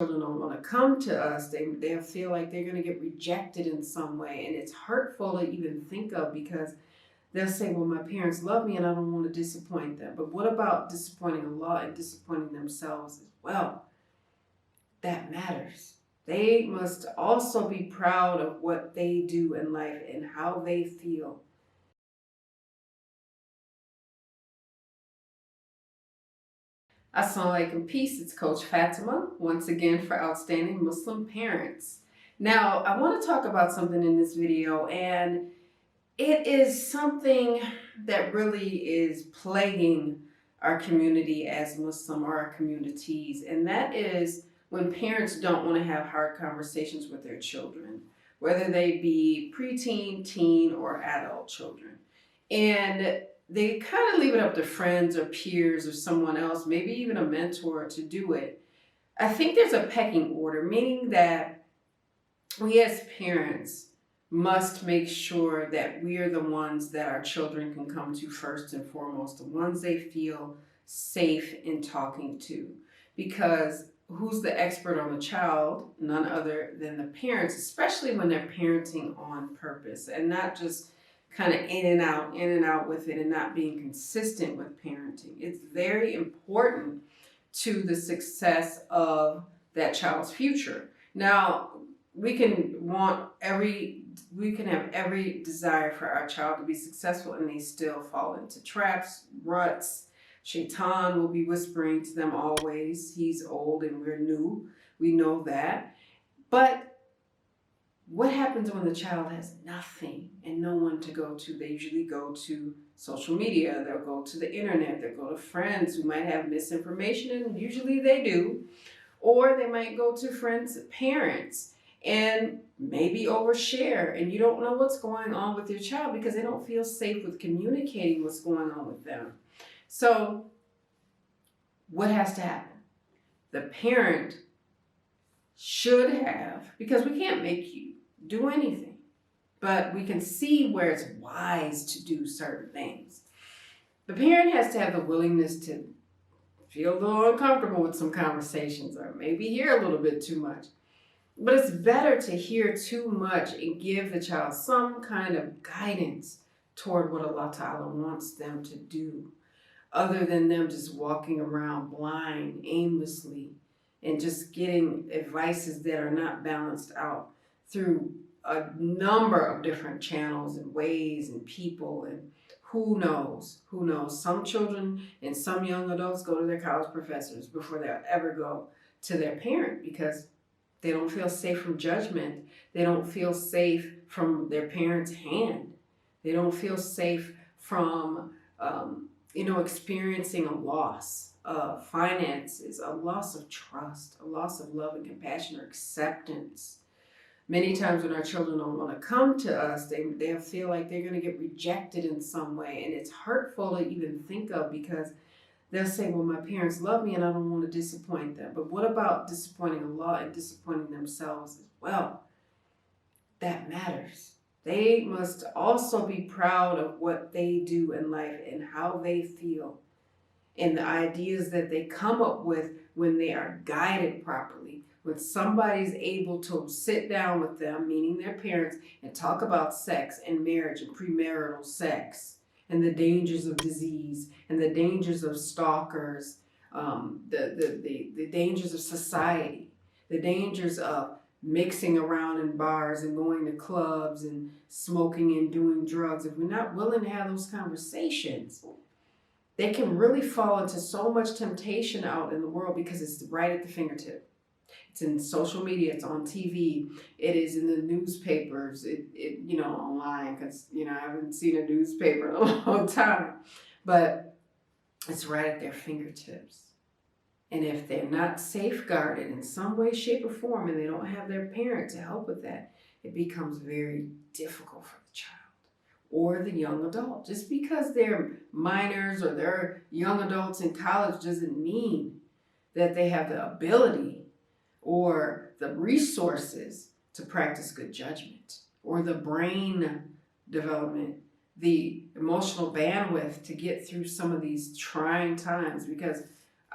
Children don't want to come to us. They'll feel like they're going to get rejected in some way. And it's hurtful to even think of because they'll say, well, my parents love me and I don't want to disappoint them. But what about disappointing Allah and disappointing themselves as well? That matters. They must also be proud of what they do in life and how they feel. Assalamu alaikum, peace. It's Coach Fatimah, once again for Outstanding Muslim Parents. Now, I want to talk about something in this video, and it is something that really is plaguing our community as Muslim, or our communities, and that is when parents don't want to have hard conversations with their children, whether they be preteen, teen, or adult children. And they kind of leave it up to friends or peers or someone else, maybe even a mentor, to do it. I think there's a pecking order, meaning that we as parents must make sure that we are the ones that our children can come to first and foremost, the ones they feel safe in talking to. Because who's the expert on the child? None other than the parents, especially when they're parenting on purpose and not just kind of in and out with it and not being consistent with parenting. It's very important to the success of that child's future. Now, we can have every desire for our child to be successful, and they still fall into traps, ruts. Shaitan will be whispering to them always. He's old and we're new. We know that. But what happens when the child has nothing and no one to go to? They usually go to social media, they'll go to the internet, they'll go to friends who might have misinformation, and usually they do. Or they might go to friends' parents and maybe overshare, and you don't know what's going on with your child because they don't feel safe with communicating what's going on with them. So what has to happen? The parent should have, because we can't make you do anything, but we can see where it's wise to do certain things. The parent has to have the willingness to feel a little uncomfortable with some conversations, or maybe hear a little bit too much. But it's better to hear too much and give the child some kind of guidance toward what Allah Ta'ala wants them to do, other than them just walking around blind, aimlessly, and just getting advices that are not balanced out through a number of different channels and ways and people, and who knows. Some children and some young adults go to their college professors before they'll ever go to their parent because they don't feel safe from judgment. They don't feel safe from their parent's hand. They don't feel safe from experiencing a loss of finances, a loss of trust, a loss of love and compassion or acceptance. Many times when our children don't want to come to us, they'll feel like they're going to get rejected in some way. And it's hurtful to even think of because they'll say, well, my parents love me and I don't want to disappoint them. But what about disappointing Allah and disappointing themselves as well? That matters. They must also be proud of what they do in life and how they feel, and the ideas that they come up with when they are guided properly. When somebody's able to sit down with them, meaning their parents, and talk about sex and marriage and premarital sex and the dangers of disease and the dangers of stalkers, the dangers of society, the dangers of mixing around in bars and going to clubs and smoking and doing drugs. If we're not willing to have those conversations, they can really fall into so much temptation out in the world because it's right at the fingertip. It's in social media, it's on TV, it is in the newspapers, online, because, I haven't seen a newspaper in a long time, but it's right at their fingertips. And if they're not safeguarded in some way, shape, or form, and they don't have their parent to help with that, it becomes very difficult for the child or the young adult. Just because they're minors or they're young adults in college doesn't mean that they have the ability or the resources to practice good judgment, or the brain development, the emotional bandwidth to get through some of these trying times. Because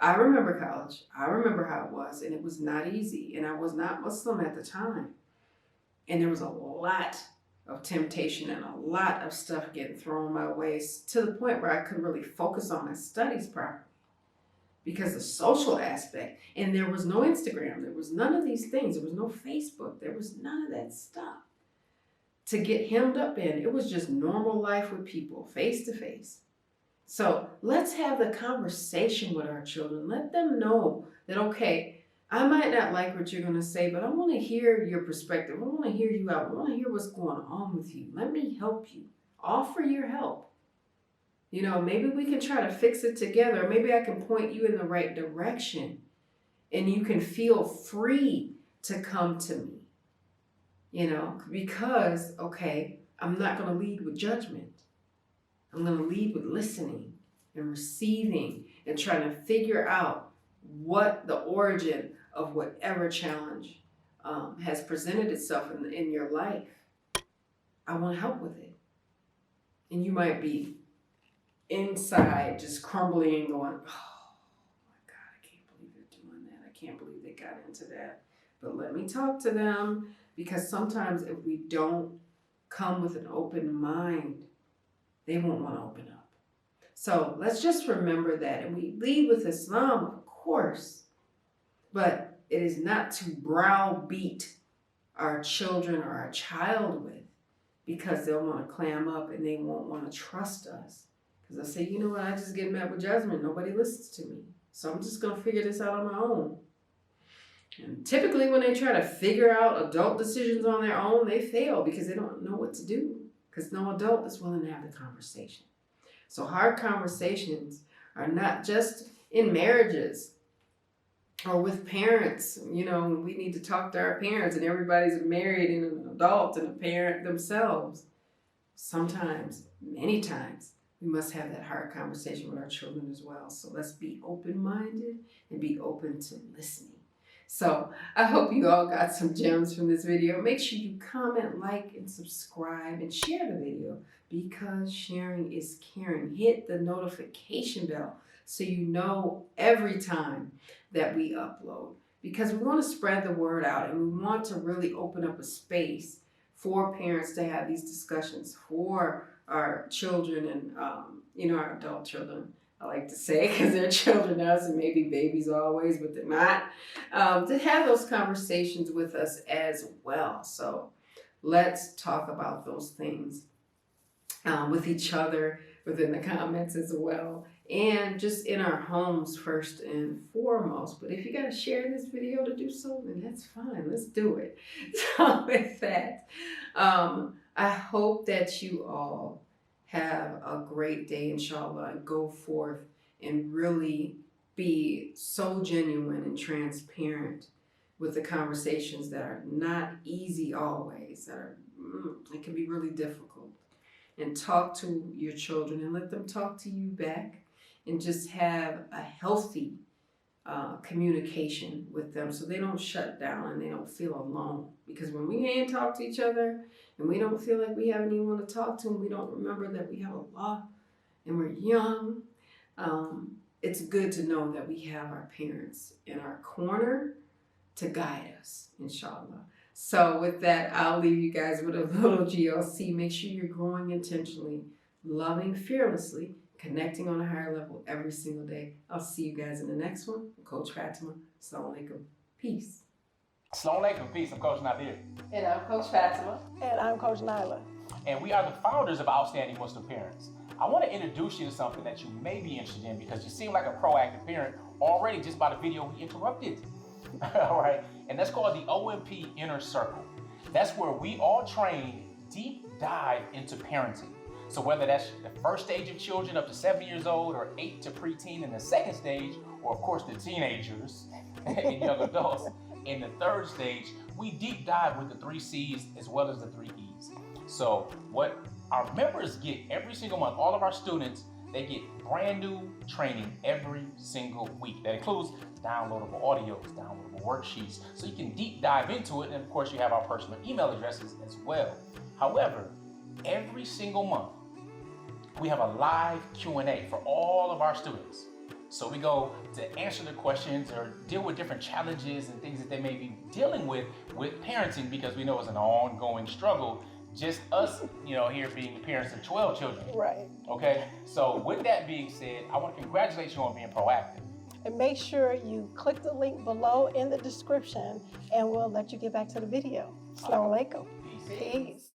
I remember college. I remember how it was, and it was not easy. And I was not Muslim at the time. And there was a lot of temptation and a lot of stuff getting thrown my way to the point where I couldn't really focus on my studies properly because the social aspect. And there was no Instagram. There was none of these things. There was no Facebook. There was none of that stuff to get hemmed up in. It was just normal life with people, face to face. So let's have the conversation with our children. Let them know that, okay, I might not like what you're going to say, but I want to hear your perspective. I want to hear you out. I want to hear what's going on with you. Let me help you. Offer your help. You know, maybe we can try to fix it together. Maybe I can point you in the right direction and you can feel free to come to me. You know, because, okay, I'm not going to lead with judgment. I'm going to lead with listening and receiving and trying to figure out what the origin of whatever challenge has presented itself in your life. I want to help with it. And you might be inside just crumbling and going, oh my God, I can't believe they're doing that. I can't believe they got into that. But let me talk to them, because sometimes if we don't come with an open mind, they won't want to open up. So let's just remember that. And we lead with Islam, of course, but it is not to browbeat our children or our child with, because they'll want to clam up and they won't want to trust us. Because I say, you know what, I just get met with judgment. Nobody listens to me. So I'm just going to figure this out on my own. And typically when they try to figure out adult decisions on their own, they fail because they don't know what to do. Because no adult is willing to have the conversation. So hard conversations are not just in marriages or with parents. You know, we need to talk to our parents, and everybody's married and an adult and a parent themselves. Sometimes, many times, we must have that hard conversation with our children as well. So let's be open-minded and be open to listening. So I hope you all got some gems from this video. Make sure you comment, like, and subscribe, and share the video, because sharing is caring. Hit the notification bell so you know every time that we upload, because we want to spread the word out, and we want to really open up a space for parents to have these discussions for our children and, our adult children. I like to say, because they're children to us and maybe babies always, but they're not, to have those conversations with us as well. So let's talk about those things with each other within the comments as well, and just in our homes first and foremost. But if you got to share this video to do so, then that's fine. Let's do it. So with that, I hope that you all have a great day, inshallah, and go forth and really be so genuine and transparent with the conversations that are not easy always, that are, it can be really difficult. And talk to your children and let them talk to you back, and just have a healthy communication with them so they don't shut down and they don't feel alone. Because when we can't talk to each other and we don't feel like we have anyone to talk to, and we don't remember that we have Allah and we're young, it's good to know that we have our parents in our corner to guide us, inshallah. So with that, I'll leave you guys with a little GLC. Make sure you're growing intentionally, loving fearlessly, connecting on a higher level every single day. I'll see you guys in the next one. I'm Coach Fatimah. Assalamu alaikum. Peace. Assalamu alaikum. Peace. I'm Coach Nadir. And I'm Coach Fatimah. And I'm Coach Nyla. And we are the founders of Outstanding Muslim Parents. I want to introduce you to something that you may be interested in, because you seem like a proactive parent already just by the video we interrupted. All right. And that's called the OMP Inner Circle. That's where we all train deep dive into parenting. So whether that's the first stage of children up to 7 years old, or 8 to preteen in the second stage, or of course the teenagers and young adults in the third stage, we deep dive with the 3 C's as well as the 3 E's. So what our members get every single month, all of our students, they get brand new training every single week. That includes downloadable audios, downloadable worksheets, so you can deep dive into it. And of course you have our personal email addresses as well. However, every single month, we have a live Q&A for all of our students. So we go to answer the questions or deal with different challenges and things that they may be dealing with parenting, because we know it's an ongoing struggle. Just us, here being parents of 12 children. Right. Okay. So with that being said, I want to congratulate you on being proactive. And make sure you click the link below in the description, and we'll let you get back to the video. Assalamu alaikum. Peace. Peace.